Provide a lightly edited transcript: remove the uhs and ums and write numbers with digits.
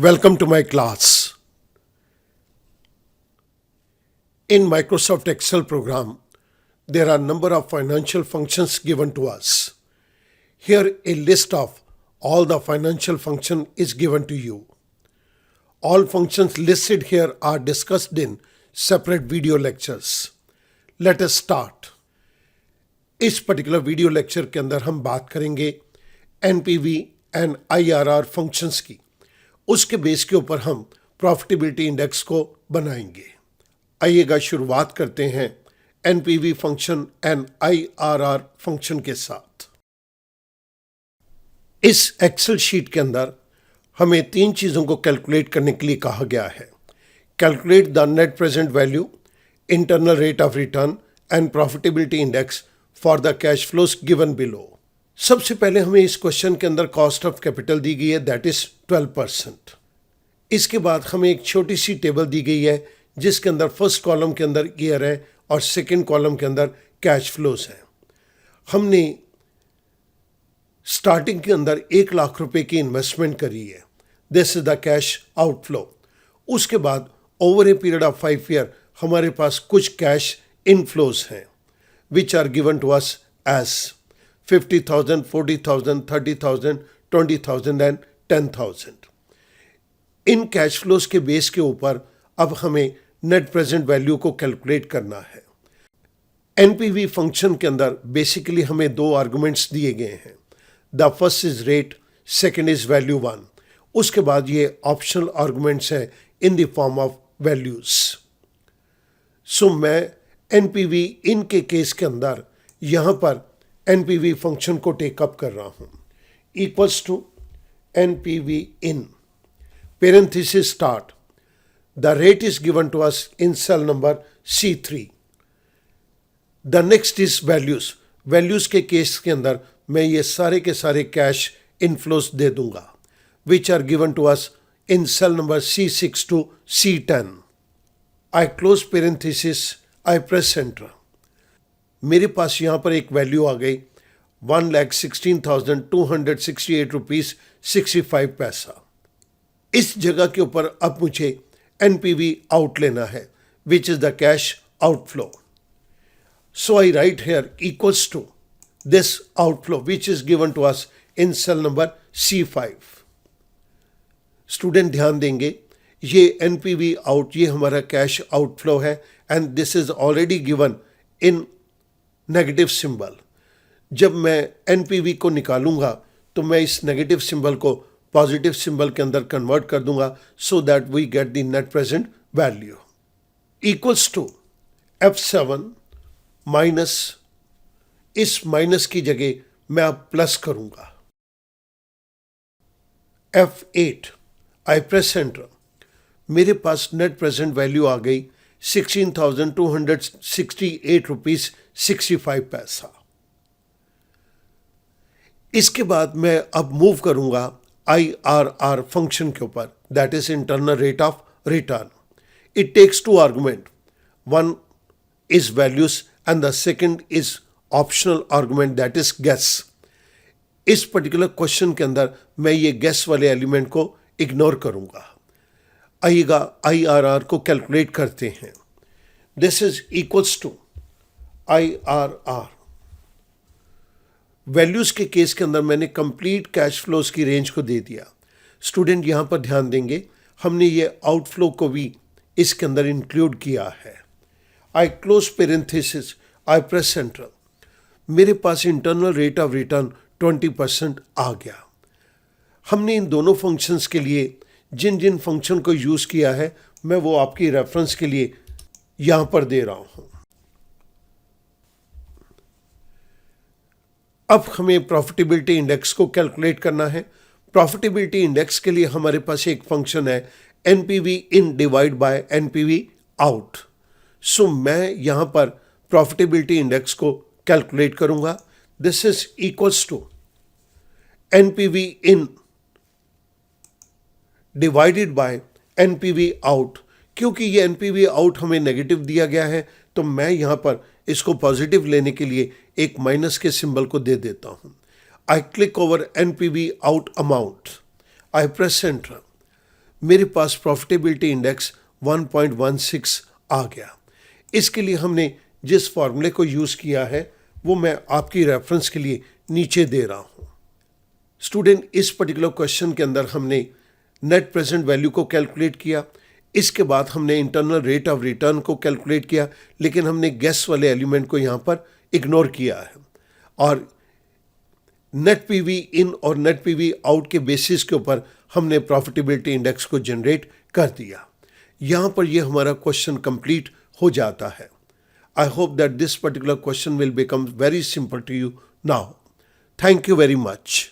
Welcome to my class. In Microsoft Excel program, there are number of financial functions given to us. Here a list of all the financial function is given to you. All functions listed here are discussed in separate video lectures. Let us start. इस particular video lecture के अंदर हम बात करेंगे NPV and IRR functions की. उसके base के ऊपर हम प्रॉफिटेबिलिटी इंडेक्स को बनाएंगे. आइएगा शुरुआत करते हैं NPV function and IRR function के साथ. इस एक्सेल शीट के अंदर हमें तीन चीज़ों को कैलकुलेट करने के लिए कहा गया है. Calculate the net present value, internal rate of return and profitability index for the cash flows given below. सबसे पहले हमें इस क्वेश्चन के अंदर कॉस्ट ऑफ कैपिटल दी गई है, दैट इज 12%. इसके बाद हमें एक छोटी सी टेबल दी गई है जिसके अंदर फर्स्ट कॉलम के अंदर ईयर है और सेकंड कॉलम के अंदर कैश फ्लोज हैं. हमने स्टार्टिंग के अंदर 1 लाख रुपए की इन्वेस्टमेंट करी है, this is the cash outflow. उसके बाद over a period of 5 year हमारे पास कुछ कैश इनफ्लोज हैं which are given to us as 50,000, 40,000, 30,000, 20,000 and 10,000. इन कैश फ्लोज के बेस के ऊपर अब हमें नेट प्रेजेंट वैल्यू को कैलकुलेट करना है. एनपीवी फंक्शन के अंदर बेसिकली हमें दो आर्गुमेंट्स दिए गए हैं. The first is rate, second is value 1. उसके बाद ये ऑप्शनल आर्गुमेंट्स हैं in the form of values. So मैं एनपीवी इन के केस के अंदर यहाँ पर एनपीवी फंक्शन को टेकअप कर रहा हूँ. Equals to NPV in parenthesis start. The rate is given to us in cell number C3. The next is values. Values के केस के अंदर मैं ये सारे के सारे कैश इनफ्लोज दे दूंगा which are given to us in cell number C6 to C10. I close parenthesis, I press enter. मेरे पास यहाँ पर एक वैल्यू आ गई 1,16,268 रुपीज़ 65 पैसा. इस जगह के ऊपर अब मुझे एनपीवी आउट लेना है which is the cash outflow. So I write here equals to this outflow which is given to us in cell number C5. Student ध्यान देंगे, ये एनपीवी आउट ये हमारा कैश आउटफ्लो है and this is already given in negative symbol. जब मैं NPV को निकालूंगा तो मैं इस नेगेटिव सिंबल को पॉजिटिव सिंबल के अंदर कन्वर्ट कर दूंगा so that we get the net present value. Equals to F7 minus, इस माइनस की जगह मैं अब प्लस करूंगा, F8. I press enter. मेरे पास नेट प्रेजेंट वैल्यू आ गई 16,268 रुपीज़ 65 पैसा. इसके बाद मैं अब मूव करूंगा IRR फंक्शन के ऊपर, that is internal rate of return. It takes two argument, one is values and the second is optional argument that is guess. इस पर्टिकुलर क्वेश्चन के अंदर मैं ये गेस वाले एलिमेंट को इग्नोर करूंगा. आइएगा IRR को कैलकुलेट करते हैं. This is equals to IRR. Values के केस के अंदर मैंने कंप्लीट कैश फ्लोज की रेंज को दे दिया. स्टूडेंट यहां पर ध्यान देंगे, हमने ये आउटफ्लो को भी इसके अंदर इंक्लूड किया है. आई close parenthesis, I press enter. मेरे पास इंटरनल रेट ऑफ रिटर्न 20% आ गया. हमने इन दोनों फंक्शंस के लिए जिन जिन फंक्शन को यूज किया है मैं वो आपकी रेफरेंस के लिए यहां पर दे रहा हूं. अब हमें प्रॉफिटेबिलिटी इंडेक्स को कैलकुलेट करना है. प्रॉफिटेबिलिटी इंडेक्स के लिए हमारे पास एक फंक्शन है NPV in divide by NPV out. So मैं यहां पर प्रॉफिटेबिलिटी इंडेक्स को कैलकुलेट करूंगा. This is equals to NPV in divided by NPV out. क्योंकि ये एनपीवी आउट हमें नेगेटिव दिया गया है तो मैं यहां पर इसको पॉजिटिव लेने के लिए एक माइनस के सिंबल को दे देता हूं. I click over NPV out amount. I press enter. मेरे पास प्रॉफिटेबिलिटी इंडेक्स 1.16 आ गया। इसके लिए हमने जिस फॉर्मूले को यूज़ किया है वो मैं आपकी रेफरेंस के लिए नीचे दे रहा हूँ। स्टूडेंट, इस पर्टिकुलर क्वेश्चन के अंदर हमने नेट प्रेजेंट वैल्यू को कैलकुलेट किया, इसके बाद हमने इंटरनल रेट ऑफ रिटर्न को कैलकुलेट किया, लेकिन हमने गेस वाले एलिमेंट को यहाँ पर इग्नोर किया है और नेट पीवी इन और नेट पीवी आउट के बेसिस के ऊपर हमने प्रॉफिटेबिलिटी इंडेक्स को जनरेट कर दिया। यहाँ पर ये हमारा क्वेश्चन कंप्लीट हो जाता है। I hope that this particular question will become very simple to you now. Thank you very much.